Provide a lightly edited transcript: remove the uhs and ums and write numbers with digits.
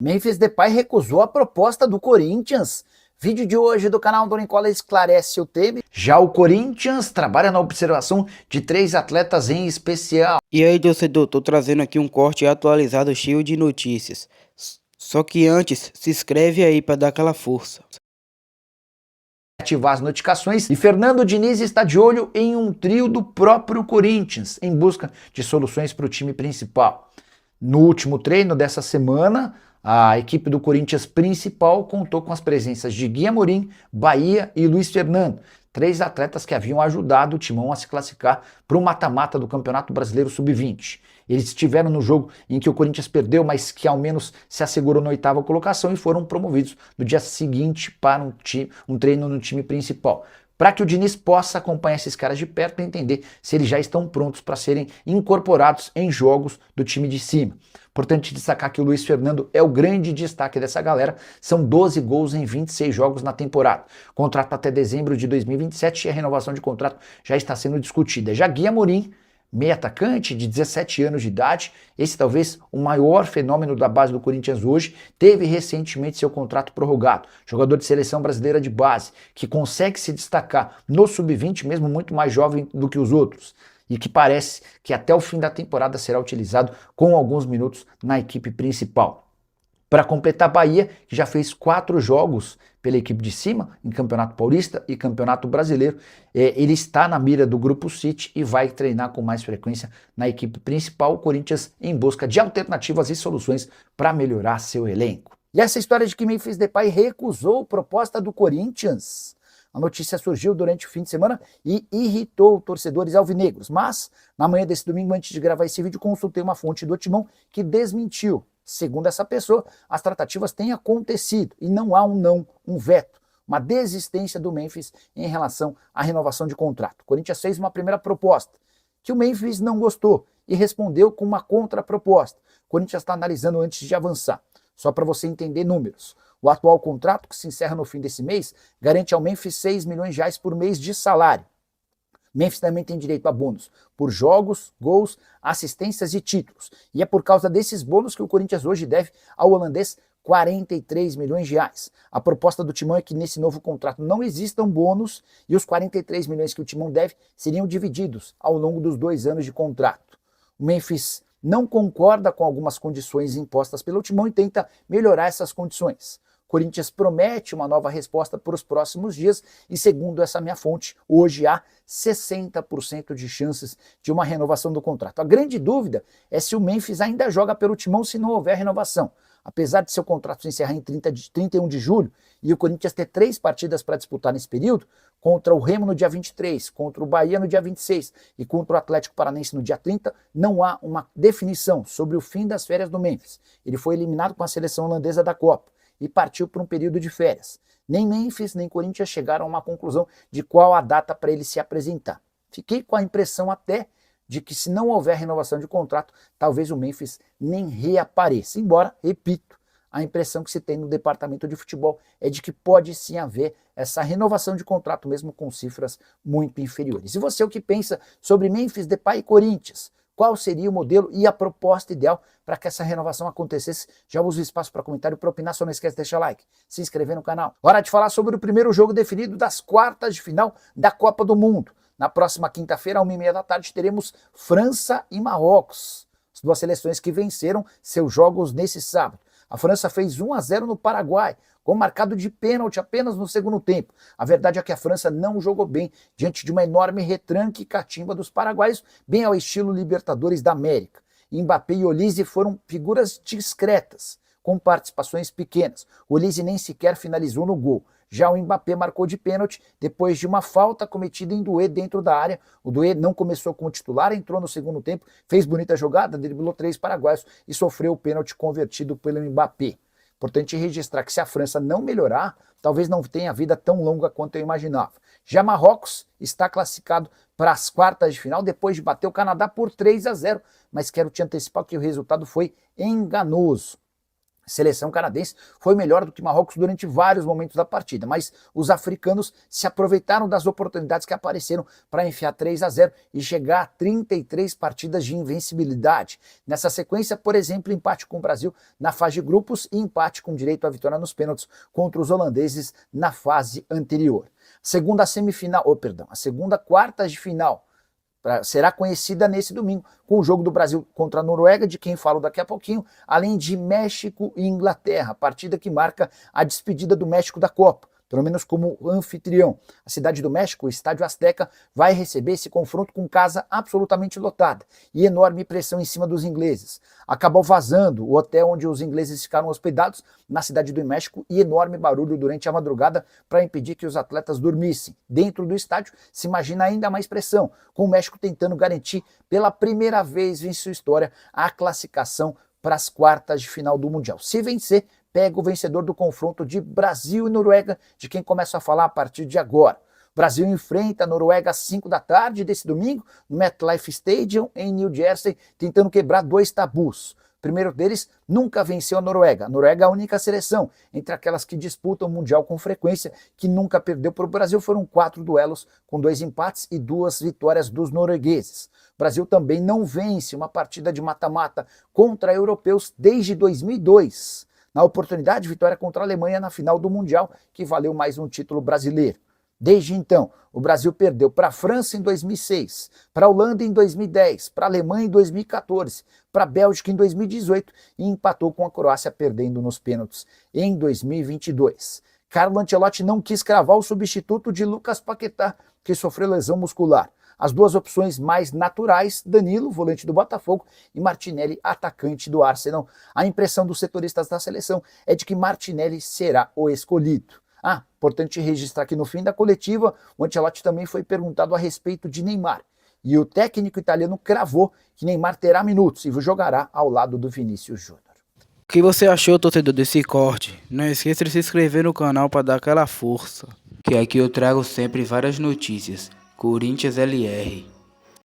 Memphis Depay recusou a proposta do Corinthians. Vídeo de hoje do canal do Nicola esclarece o tema. Já o Corinthians trabalha na observação de 3 atletas em especial. E aí, torcedor, tô trazendo aqui um corte atualizado cheio de notícias. Só que antes, se inscreve aí para dar aquela força. Ativar as notificações, e Fernando Diniz está de olho em um trio do próprio Corinthians em busca de soluções para o time principal. No último treino dessa semana, a equipe do Corinthians principal contou com as presenças de Gui Amorim, Bahia e Luiz Fernando, 3 atletas que haviam ajudado o Timão a se classificar para o mata-mata do Campeonato Brasileiro Sub-20. Eles estiveram no jogo em que o Corinthians perdeu, mas que ao menos se assegurou na 8ª colocação, e foram promovidos no dia seguinte para um treino no time principal, para que o Diniz possa acompanhar esses caras de perto e entender se eles já estão prontos para serem incorporados em jogos do time de cima. Importante destacar que o Luiz Fernando é o grande destaque dessa galera, são 12 gols em 26 jogos na temporada. Contrato até dezembro de 2027 e a renovação de contrato já está sendo discutida. Já Gui Amorim, meio atacante de 17 anos de idade, esse talvez o maior fenômeno da base do Corinthians hoje, teve recentemente seu contrato prorrogado. Jogador de seleção brasileira de base, que consegue se destacar no sub-20, mesmo muito mais jovem do que os outros, e que parece que até o fim da temporada será utilizado com alguns minutos na equipe principal. Para completar, a Bahia, que já fez 4 jogos pela equipe de cima, em Campeonato Paulista e Campeonato Brasileiro, ele está na mira do Grupo City e vai treinar com mais frequência na equipe principal, o Corinthians em busca de alternativas e soluções para melhorar seu elenco. E essa história de que Memphis Depay recusou a proposta do Corinthians, a notícia surgiu durante o fim de semana e irritou torcedores alvinegros, mas na manhã desse domingo, antes de gravar esse vídeo, consultei uma fonte do Timão que desmentiu. Segundo essa pessoa, as tratativas têm acontecido e não há um veto, uma desistência do Memphis em relação à renovação de contrato. O Corinthians fez uma primeira proposta, que o Memphis não gostou e respondeu com uma contraproposta. O Corinthians está analisando antes de avançar. Só para você entender números. O atual contrato, que se encerra no fim desse mês, garante ao Memphis 6 milhões de reais por mês de salário. Memphis também tem direito a bônus por jogos, gols, assistências e títulos. E é por causa desses bônus que o Corinthians hoje deve ao holandês 43 milhões de reais. A proposta do Timão é que nesse novo contrato não existam bônus e os 43 milhões que o Timão deve seriam divididos ao longo dos 2 anos de contrato. O Memphis não concorda com algumas condições impostas pelo Timão e tenta melhorar essas condições. O Corinthians promete uma nova resposta para os próximos dias e, segundo essa minha fonte, hoje há 60% de chances de uma renovação do contrato. A grande dúvida é se o Memphis ainda joga pelo Timão se não houver renovação. Apesar de seu contrato se encerrar em 31 de julho e o Corinthians ter 3 partidas para disputar nesse período, contra o Remo no dia 23, contra o Bahia no dia 26 e contra o Atlético Paranaense no dia 30, não há uma definição sobre o fim das férias do Memphis. Ele foi eliminado com a seleção holandesa da Copa e partiu para um período de férias. Nem Memphis nem Corinthians chegaram a uma conclusão de qual a data para ele se apresentar. Fiquei com a impressão até de que, se não houver renovação de contrato, talvez o Memphis nem reapareça. Embora, repito, a impressão que se tem no departamento de futebol é de que pode sim haver essa renovação de contrato, mesmo com cifras muito inferiores. E você, o que pensa sobre Memphis Depay e Corinthians? Qual seria o modelo e a proposta ideal para que essa renovação acontecesse? Já uso o espaço para comentário, para opinar, só não esquece de deixar o like, se inscrever no canal. Hora de falar sobre o primeiro jogo definido das quartas de final da Copa do Mundo. Na próxima quinta-feira, às 1h30 da tarde, teremos França e Marrocos, as 2 seleções que venceram seus jogos nesse sábado. A França fez 1-0 no Paraguai, com marcado de pênalti apenas no segundo tempo. A verdade é que a França não jogou bem diante de uma enorme retranque e catimba dos paraguaios, bem ao estilo Libertadores da América. Mbappé e Olise foram figuras discretas, com participações pequenas. Olise nem sequer finalizou no gol. Já o Mbappé marcou de pênalti depois de uma falta cometida em Doué dentro da área. O Doué não começou como titular, entrou no segundo tempo, fez bonita jogada, driblou 3 paraguaios e sofreu o pênalti convertido pelo Mbappé. Importante registrar que, se a França não melhorar, talvez não tenha vida tão longa quanto eu imaginava. Já Marrocos está classificado para as quartas de final depois de bater o Canadá por 3-0, mas quero te antecipar que o resultado foi enganoso. A seleção canadense foi melhor do que Marrocos durante vários momentos da partida, mas os africanos se aproveitaram das oportunidades que apareceram para enfiar 3-0 e chegar a 33 partidas de invencibilidade. Nessa sequência, por exemplo, empate com o Brasil na fase de grupos e empate com direito à vitória nos pênaltis contra os holandeses na fase anterior. A segunda quartas de final será conhecida nesse domingo, com o jogo do Brasil contra a Noruega, de quem falo daqui a pouquinho, além de México e Inglaterra, partida que marca a despedida do México da Copa, pelo menos como anfitrião. A cidade do México, o Estádio Azteca, vai receber esse confronto com casa absolutamente lotada e enorme pressão em cima dos ingleses. Acabou vazando o hotel onde os ingleses ficaram hospedados na cidade do México e enorme barulho durante a madrugada para impedir que os atletas dormissem. Dentro do estádio se imagina ainda mais pressão, com o México tentando garantir pela primeira vez em sua história a classificação para as quartas de final do Mundial. Se vencer, pega o vencedor do confronto de Brasil e Noruega, de quem começa a falar a partir de agora. O Brasil enfrenta a Noruega às 5 da tarde desse domingo, no MetLife Stadium, em New Jersey, tentando quebrar 2 tabus. O primeiro deles, nunca venceu a Noruega. A Noruega é a única seleção entre aquelas que disputam o Mundial com frequência, que nunca perdeu para o Brasil. Foram 4 duelos, com 2 empates e 2 vitórias dos noruegueses. O Brasil também não vence uma partida de mata-mata contra europeus desde 2002. Na oportunidade, vitória contra a Alemanha na final do Mundial, que valeu mais um título brasileiro. Desde então, o Brasil perdeu para a França em 2006, para a Holanda em 2010, para a Alemanha em 2014, para a Bélgica em 2018 e empatou com a Croácia perdendo nos pênaltis em 2022. Carlo Ancelotti não quis cravar o substituto de Lucas Paquetá, que sofreu lesão muscular. As duas opções mais naturais, Danilo, volante do Botafogo, e Martinelli, atacante do Arsenal. A impressão dos setoristas da seleção é de que Martinelli será o escolhido. Importante registrar que no fim da coletiva, o Ancelotti também foi perguntado a respeito de Neymar. E o técnico italiano cravou que Neymar terá minutos e jogará ao lado do Vinícius Júnior. O que você achou, torcedor, desse corte? Não esqueça de se inscrever no canal para dar aquela força, que aqui eu trago sempre várias notícias. Corinthians LR.